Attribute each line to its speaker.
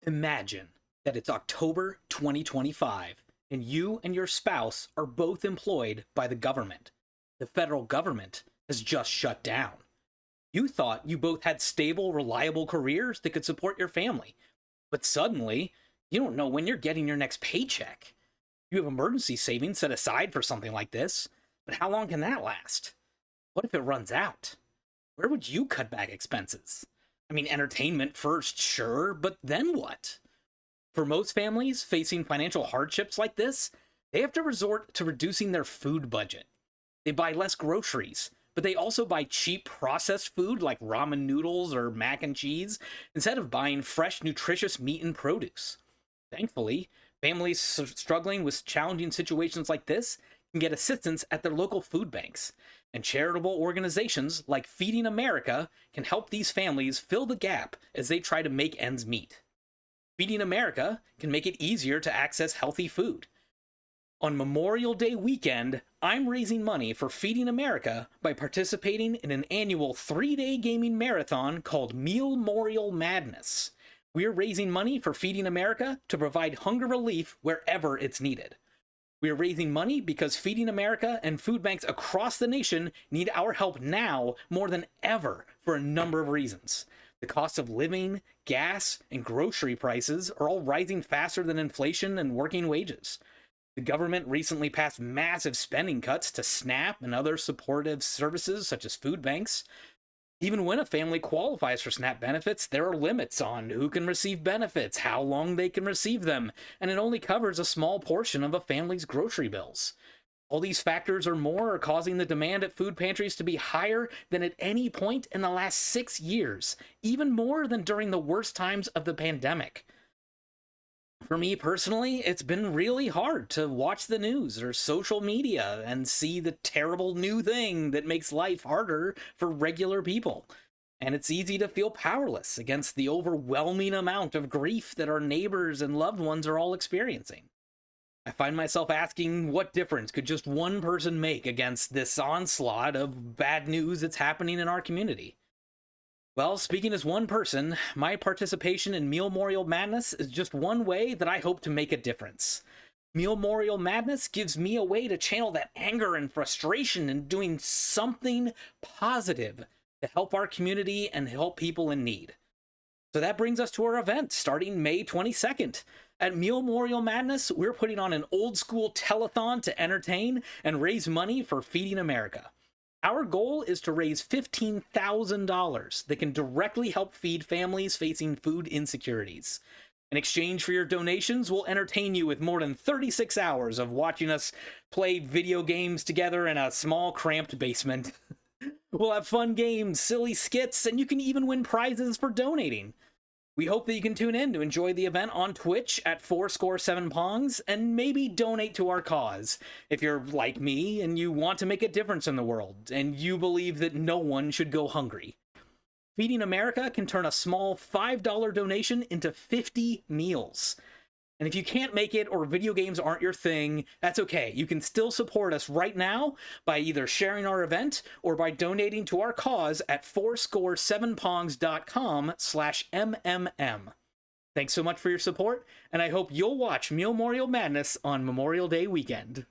Speaker 1: Imagine that it's October 2025 and you and your spouse are both employed by the government. The federal government has just shut down. You thought you both had stable, reliable careers that could support your family, but suddenly you don't know when you're getting your next paycheck. You have emergency savings set aside for something like this, but how long can that last? What if it runs out? Where would you cut back expenses? I mean, entertainment first, sure, but then what? For most families facing financial hardships like this, they have to resort to reducing their food budget. They buy less groceries, but they also buy cheap processed food like ramen noodles or mac and cheese instead of buying fresh, nutritious meat and produce. Thankfully, families struggling with challenging situations like this can get assistance at their local food banks, and charitable organizations like Feeding America can help these families fill the gap as they try to make ends meet. Feeding America can make it easier to access healthy food. On Memorial Day weekend, I'm raising money for Feeding America by participating in an annual 3-day gaming marathon called Meal-Morial Madness. We're raising money for Feeding America to provide hunger relief wherever it's needed. We are raising money because Feeding America and food banks across the nation need our help now more than ever for a number of reasons. The cost of living, gas, and grocery prices are all rising faster than inflation and working wages. The government recently passed massive spending cuts to SNAP and other supportive services such as food banks. Even when a family qualifies for SNAP benefits, there are limits on who can receive benefits, how long they can receive them, and it only covers a small portion of a family's grocery bills. All these factors or more are causing the demand at food pantries to be higher than at any point in the last 6 years, even more than during the worst times of the pandemic. For me personally, it's been really hard to watch the news or social media and see the terrible new thing that makes life harder for regular people. And it's easy to feel powerless against the overwhelming amount of grief that our neighbors and loved ones are all experiencing. I find myself asking, what difference could just one person make against this onslaught of bad news that's happening in our community? Well, speaking as one person, my participation in Meal-Morial Madness is just one way that I hope to make a difference. Meal-Morial Madness gives me a way to channel that anger and frustration in doing something positive to help our community and help people in need. So that brings us to our event starting May 22nd. At Meal-Morial Madness, we're putting on an old-school telethon to entertain and raise money for Feeding America. Our goal is to raise $15,000 that can directly help feed families facing food insecurities. In exchange for your donations, we'll entertain you with more than 36 hours of watching us play video games together in a small, cramped basement. We'll have fun games, silly skits, and you can even win prizes for donating. We hope that you can tune in to enjoy the event on Twitch at 4score7pongs and maybe donate to our cause. If you're like me and you want to make a difference in the world and you believe that no one should go hungry. Feeding America can turn a small $5 donation into 50 meals. And if you can't make it or video games aren't your thing, that's okay. You can still support us right now by either sharing our event or by donating to our cause at 4score7pongs.com/MMM. Thanks so much for your support, and I hope you'll watch Meal-Morial Madness on Memorial Day weekend.